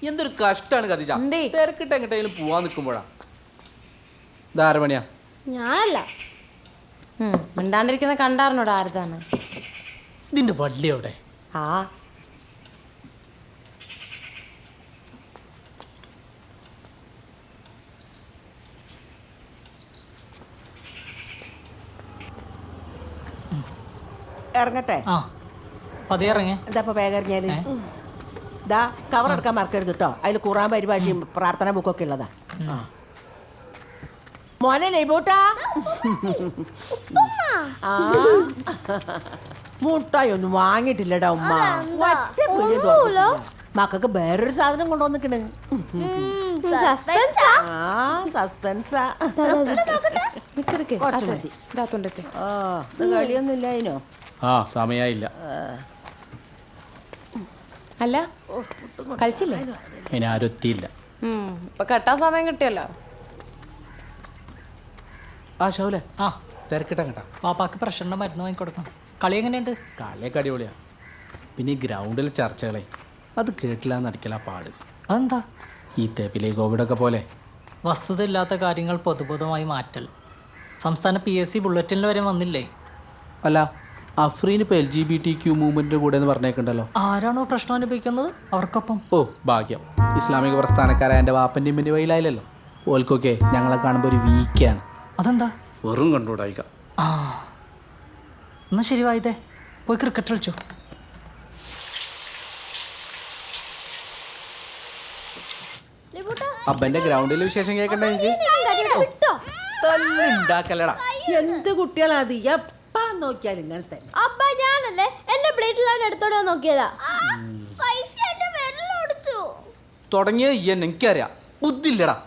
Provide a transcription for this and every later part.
എന്തൊരു കഷ്ടാണ് ഖദീജ. തിരക്കിട്ട് എങ്ങോട്ടെങ്കിലും പോവാൻ നിൽക്കുമ്പോഴാ ധാരമണിയാ. ഞാനല്ല. മിണ്ടാണ്ടിരിക്കുന്ന കണ്ടാറിനോട് ആരതാണ് ഇതിന്റെ വള്ളി എവിടെ? ആ ഇറങ്ങട്ടെ. എന്താ വേഗം ഇറങ്ങിയാല്? ഇതാ കവർ എടുക്കാൻ മറക്കരുത് കേട്ടോ. അതിൽ ഖുറാൻ പരിഭാഷയും പ്രാർത്ഥന ബുക്കൊക്കെ ഉള്ളതാ. മോനെ നെയ്ബൂട്ടാ, മുട്ടായി ഒന്നും വാങ്ങിയിട്ടില്ലടാ ഉമ്മ. ഒറ്റ പിടി തുറന്നിട്ടില്ല. മക്കൾക്ക് വേറൊരു സാധനം കൊണ്ടുവന്നിക്കണ്. സസ്പെൻസാ. കുറച്ച് മതി. കളിയൊന്നും ഇല്ല അതിനോ. സമയായില്ല. അല്ല കളിച്ചില്ലേ? ഇനി ആരും എത്തിയില്ല. ഇപ്പൊ കെട്ടാൻ സമയം കിട്ടിയല്ലോ. ഷൗലെ തിരക്കിട്ടാ കേട്ടാ. പാപ്പാക്ക് പ്രഷറിന്റെ മരുന്ന് വാങ്ങിക്കൊടുക്കണം. കളി എങ്ങനെയുണ്ട്? കളിയൊക്കെ അടിപൊളിയാ. പിന്നെ ഈ ഗ്രൗണ്ടിൽ ചർച്ചകളെ അത് കേട്ടില്ലാന്ന് അടിക്കലാ പാട്. അതെന്താ? ഈ തേപ്പിലെ കോവിഡൊക്കെ പോലെ വസ്തുത ഇല്ലാത്ത കാര്യങ്ങൾ പൊതുബോധമായി മാറ്റൽ. സംസ്ഥാന PSC ബുള്ളറ്റിനിൽ വരെ വന്നില്ലേ? അല്ല, അഫ്രീൻ ഇപ്പോൾ LGBTQ മൂവ്മെന്റിന്റെ കൂടെ എന്ന് പറഞ്ഞേക്കുണ്ടല്ലോ. ആരാണോ പ്രശ്നം അനുഭവിക്കുന്നത് അവർക്കൊപ്പം. ഓ ഭാഗ്യം. ഇസ്ലാമിക പ്രസ്ഥാനക്കാരായ എൻ്റെ വാപ്പൻ്റെ ഇമ്മൻ്റെ വയിലായില്ലല്ലോ. ഓൽക്കൊക്കെ ഞങ്ങളെ കാണുമ്പോൾ ഒരു വീക്കാണ്. അതെന്താ? വെറും കണ്ടുകൂടായിക്ക. എന്നാ ശരി വായിതേ, പോയി ക്രിക്കറ്റ് കളിച്ചോ. അപ്പൻ്റെ ഗ്രൗണ്ടിലെ വിശേഷം കേൾക്കണ്ട എനിക്ക്. തല്ലുണ്ടാക്കല്ലടാ. എന്ത് കുട്ടികളാ അത്? എപ്പാ നോക്കിയാലും ഇങ്ങനെ തന്നെ. അപ്പ ഞാനല്ലേ എന്റെ പ്ലേറ്റിൽ അവൻ എടുത്തോണ്ട് നോക്കിയതാ. തുടങ്ങിയത് എനിക്കറിയാം. ബുദ്ധില്ലടാ.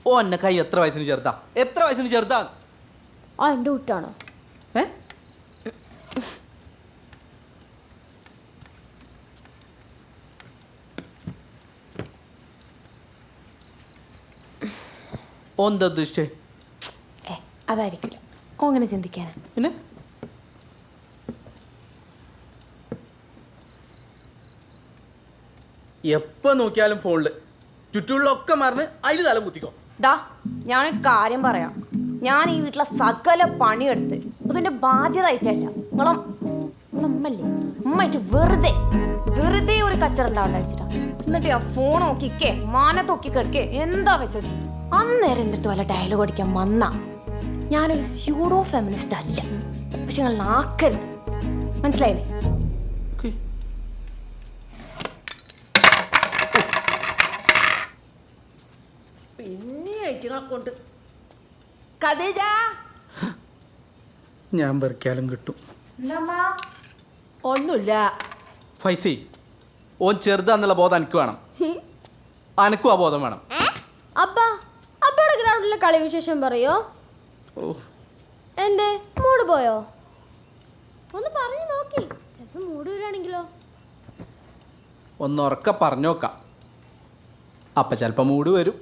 ഓ എന്നെ കൈ എത്ര വയസ്സിന് ചെറുതാ? എത്ര വയസ്സിന് ചെറുതാ? എന്റെ കുട്ടാണോ? ഓന്താ ഉദ്ദേശിച്ചേ? അതായിരിക്കില്ല. ഓ അങ്ങനെ ചിന്തിക്കാനാ. പിന്നെ എപ്പോ നോക്കിയാലും ഫോണില് ചുറ്റുള്ളൊക്കെ മറന്ന് അതിൽ തല കുത്തിക്കോ. ഡാ, ഞാനൊരു കാര്യം പറയാം. ഞാൻ ഈ വീട്ടിലെ സകല പണിയെടുത്ത് അതിന്റെ ബാധ്യത ആയിട്ടല്ല. നിങ്ങളമ്മല്ലേ ഉമ്മായിട്ട് വെറുതെ ഒരു കച്ചറ ഉണ്ടാവണ്ടാ. എന്നിട്ട് ആ ഫോൺ നോക്കിക്കേ, മാനത്തൊക്കി കിടക്കേ, എന്താ വെച്ചു അന്നേരം എൻ്റെ അടുത്ത് വല്ല ഡയലോഗ് അടിക്കാൻ വന്നാ. ഞാനൊരു സ്യൂഡോ ഫെമിനിസ്റ്റ് അല്ല. പക്ഷെ നിങ്ങൾ നാക്കരുത്, മനസ്സിലായില്ലേ? കൊണ്ട് ഖദീജ, ഞാൻ വെറുക്കാലും കിട്ടും. ഒന്നുമില്ല ഫൈസി, ഓൻ ചെറുതാന്നുള്ള ബോധം എനിക്ക് വേണം. അനക്കും ആ ബോധം വേണം. അപ്പയുടെ ഗ്രൗണ്ടിലെ കളി വിശേഷം പറയോ? എന്റെ മൂഡ് പോയോ? ഒന്ന് പറഞ്ഞു നോക്കി, ചിലപ്പോ മൂഡ് വരാണെങ്കിലോ? ഒന്ന് ഉറക്കെ പറഞ്ഞോക്കാം. അപ്പൊ ചിലപ്പോ മൂഡ് വരും.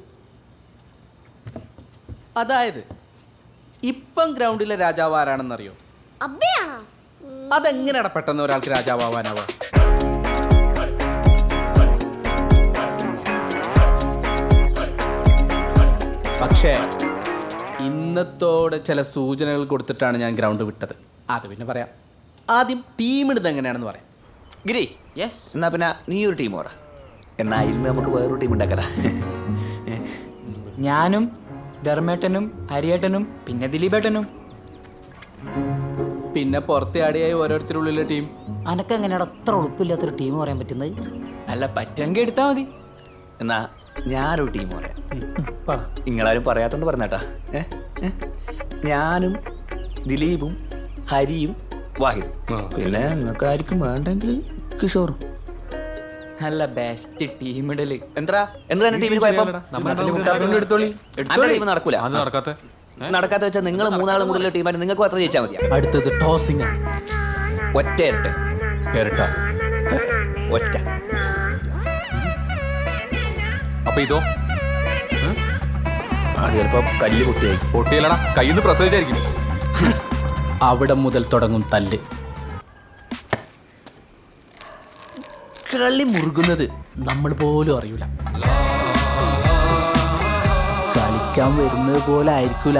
അതായത് ഇപ്പം ഗ്രൗണ്ടിലെ രാജാവ് ആരാണെന്നറിയോ? അതെങ്ങനെയാണ് പെട്ടെന്ന് ഒരാൾക്ക് രാജാവാനാവുക? പക്ഷേ ഇന്നത്തോടെ ചില സൂചനകൾ കൊടുത്തിട്ടാണ് ഞാൻ ഗ്രൗണ്ട് വിട്ടത്. അത് പിന്നെ പറയാം. ആദ്യം ടീമിടുന്നത് എങ്ങനെയാണെന്ന് പറയാം. ഗിരി, യെസ്. എന്നാ പിന്നെ നീ ഒരു ടീം ഓടാ. എന്നാ ഇരുന്ന് നമുക്ക് വേറൊരു ടീം ഉണ്ടാക്കടാ. ഞാനും ധർമ്മേട്ടനും ഹരിയേട്ടനും പിന്നെ ദിലീപേട്ടനും. പിന്നെ പുറത്തെ ആടിയായി ഓരോരുത്തരുള്ളിലെ ടീം. അനക്കെങ്ങനെയാണ് അത്ര ഉളുപ്പില്ലാത്തൊരു ടീം പറയാൻ പറ്റുന്നത്? അല്ല, പറ്റുമെങ്കിൽ എടുത്താൽ മതി. എന്നാ ഞാനൊരു ടീം പറയാം. നിങ്ങളാരും പറയാത്തോണ്ട് പറഞ്ഞേട്ടാ. ഞാനും ദിലീപും ഹരിയും വാഹിദും. പിന്നെ നിങ്ങൾക്ക് ആർക്കും വേണ്ടെങ്കിൽ കിഷോറും. നല്ല ബെസ്റ്റ് ടീം ഇടല്. എന്താ എന്റെ ടീമിന് കുഴപ്പം? നടക്കൂല. നടക്കാത്ത വെച്ചാൽ നിങ്ങൾ മൂന്നാളും കൂടുതൽ ടീമായിട്ട് നിങ്ങൾക്ക് മാത്രം ജയിച്ചാൽ മതി. അടുത്തത് ടോസിംഗ്. ഒറ്റ ഇരട്ട. ഒറ്റ. അപ്പൊ ഇതോ? അത് ചിലപ്പോ കല്ല് പൊട്ടിയല്ലടാ, കയ്യിന്ന് പ്രസവിച്ചായിരിക്കും. അവിടെ മുതൽ തുടങ്ങും തല്ല്. കളി മുറുകുന്നത് നമ്മൾ പോലും അറിയൂല. കളിക്കാൻ വരുന്നത് പോലെ ആയിരിക്കൂല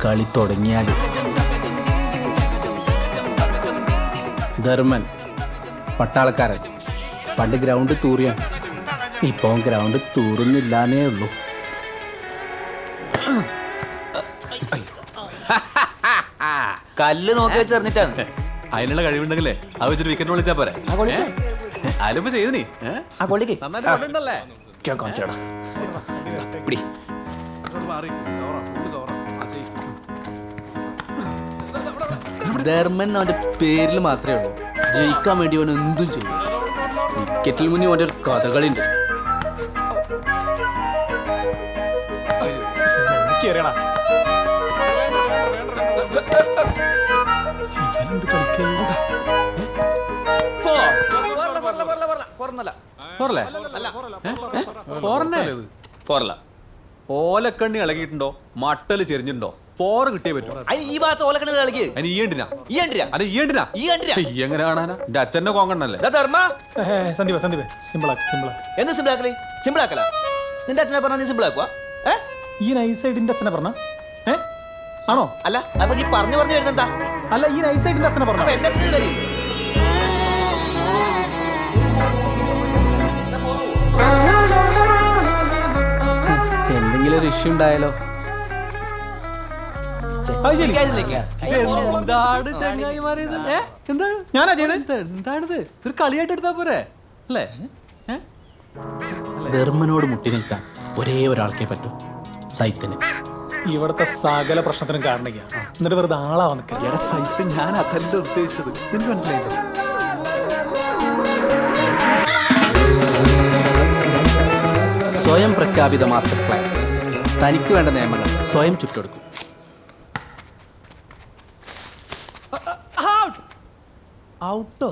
കളി തുടങ്ങിയാലും. ധർമ്മൻ പട്ടാളക്കാരൻ പണ്ട് ഗ്രൗണ്ട് തൂറിയാണ്, ഇപ്പോൾ ഗ്രൗണ്ട് തൂറുന്നില്ലാന്നേ ഉള്ളൂ. കല്ല് നോക്കി വെച്ചറിഞ്ഞിട്ടാണ്. അതിനുള്ള കഴിവുണ്ടെങ്കിലേ അത് വെച്ചിട്ട് വിക്കറ്റ് വിളിച്ചാ പോരെ. അതിലിപ്പോ ചെയ്തു നീ നന്നായിട്ട് കൊണ്ടുണ്ടല്ലേ. ധർമ്മൻ അവന്റെ പേരിൽ മാത്രമേ ഉള്ളൂ. ജയിക്കാൻ വേണ്ടി അവൻ എന്തും ചെയ്യും. വിക്കറ്റിൽ മുന്നിൽ അവന്റെ ഒരു കഥകളിണ്ട്. ഓലക്കണ്ണി ഇളകിയിട്ടുണ്ടോ, മട്ടല് ചെരിഞ്ഞിട്ടുണ്ടോ, 4 കിട്ടിയേ പറ്റും. ഈ ഭാഗത്ത് ഓലക്കണത് കളിക്ക്. അതിന് ഈ കണ്ടിനാ അത് ഈ എങ്ങനെ കാണാനാ? എന്റെ അച്ഛന്റെ കോങ്കണ്ണല്ലേ. ധർമ്മ സന്ദീപ് സിമ്പിളാക്ക്. എന്ത് സിമ്പിളാക്കല്? സിമ്പിളാക്കല നിന്റെ അച്ഛനെ പറഞ്ഞാൽ നീ സിമ്പിളാക്കുക? ഈ നൈസൈഡിന്റെ അച്ഛനെ പറഞ്ഞ ആണോ? അല്ല അപ്പൊ നീ പറഞ്ഞു വരുന്നെന്താ? അല്ല ഈ നൈസൈഡിന്റെ അച്ഛനെ പറഞ്ഞ എന്റെ അച്ഛന് വരും. എന്തെങ്കിലും ഒരു ഇഷ്യൂ ഉണ്ടായാലോ? എന്താണ് ചങ്ങായിമാരേത്? എന്താണ് ഞാനാ ചെയ്തത്? എന്താണിത്? ഒരു കളിയായിട്ട് എടുത്താ പോരെ അല്ലേ? ധർമ്മനോട് മുട്ടി നിൽക്കാൻ ഒരേ ഒരാൾക്കേ പറ്റൂ, സൈത്തിന്. ഇവിടുത്തെ സകല പ്രശ്നത്തിനും കാരണക്കാ. എന്നിട്ട് വെറുതെ ആളാവാൻ നിൽക്കുക. സൈത്ത് ഞാൻ അതല്ല ഉദ്ദേശിച്ചത്. നിനക്ക് മനസ്സിലായിട്ടോ? സ്വയം പ്രഖ്യാപിത മാസ്റ്റർ പ്ലാൻ. തനിക്ക് വേണ്ട നിയമങ്ങൾ സ്വയം ചുറ്റെടുക്കും. ഔട്ടോ?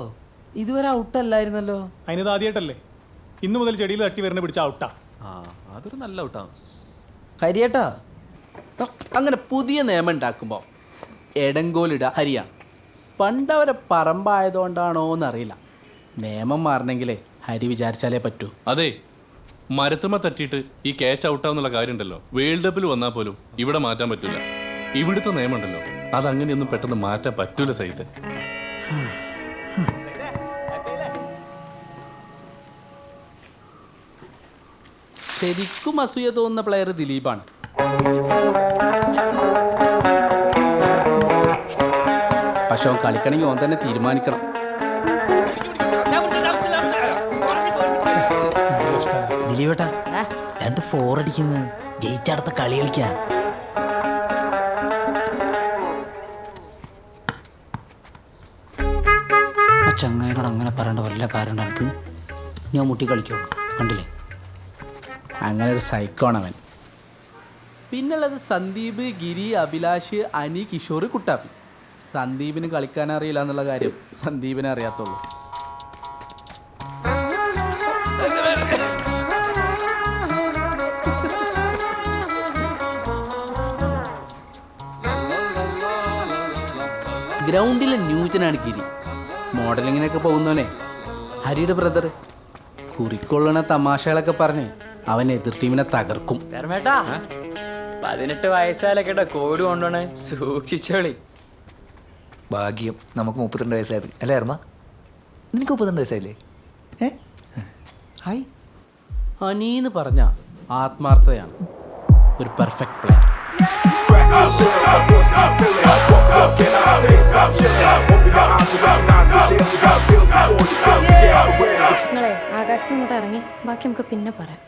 ഇതുവരെ ഔട്ടല്ലായിരുന്നല്ലോ. അതിനിത് ആദ്യമായിട്ടല്ലേ? ഇന്നു മുതൽ ചെടിയിൽ തട്ടി വരുന്ന പിടിച്ച ഔട്ടാ. അതൊരു നല്ല ഔട്ടാണ്. ഹരിയേട്ടാ, അങ്ങനെ പുതിയ നിയമം ഉണ്ടാക്കുമ്പോൾ എടങ്കോലിട ഹരിയാണ്. പണ്ടവരെ പറമ്പായതുകൊണ്ടാണോ എന്നറിയില്ല, നിയമം മാറണമെങ്കിലേ ഹരി വിചാരിച്ചാലേ പറ്റൂ. അതെ, മരത്തുമ്മ തട്ടിയിട്ട് ഈ ക്യാച്ച് ഔട്ടാവുന്നുള്ള കാര്യമുണ്ടല്ലോ, വേൾഡ് കപ്പിൽ വന്നാൽ പോലും ഇവിടെ മാറ്റാൻ പറ്റില്ല. ഇവിടുത്തെ നിയമമുണ്ടല്ലോ, അതങ്ങനെയൊന്നും പെട്ടെന്ന് മാറ്റാൻ പറ്റൂല സൈത്ത്. ശരിക്കും അസൂയ തോന്നുന്ന പ്ലെയർ ദിലീപാണ്. പക്ഷെ അവൻ കളിക്കണമെങ്കിൽ ഓൻ തന്നെ തീരുമാനിക്കണം. ദിലീപേട്ടാ, 2 4 അടിക്കുന്നത് ജയിച്ചടുത്ത കളി കളിക്കാം. ചങ്ങായിനോട് അങ്ങനെ പറയേണ്ട വല്ല കാരണം എനിക്ക്. ഞാൻ മുട്ടി കളിക്കുള്ളൂ, കണ്ടില്ലേ? അങ്ങനെ ഒരു സൈക്കോണ് അവൻ. പിന്നുള്ളത് സന്ദീപ്, ഗിരി, അഭിലാഷ്, അനി, കിഷോർ, കുട്ടാപ്പി. സന്ദീപിന് കളിക്കാൻ അറിയില്ല എന്നുള്ള കാര്യം സന്ദീപിനെ അറിയാത്തുള്ളൂ. ഗ്രൗണ്ടിലെ ന്യൂജനാണ് ഗിരി. മോഡലിങ്ങിനൊക്കെ പോകുന്നവനെ ഹരിയുടെ ബ്രദർ. കുറിക്കൊള്ളണ തമാശകളൊക്കെ പറഞ്ഞ് അവൻ എതിർ ടീമിനെ തകർക്കും. 18 വയസ്സായാലൊക്കെ കോഡ് കൊണ്ടുപോണേ, സൂക്ഷിച്ചോളി. ഭാഗ്യം നമുക്ക് 32 വയസ്സായത് അല്ലേ അർമ്മ? നിനക്ക് 32 വയസ്സായില്ലേ? ഹായ്. ഹനീന്ന് പറഞ്ഞ ആത്മാർത്ഥതയാണ് ഒരു പെർഫെക്റ്റ് പ്ലെയർ. നിങ്ങളെ ആകാശത്ത് നിന്നിട്ട് ഇറങ്ങി ബാക്കി നമുക്ക് പിന്നെ പറയാം.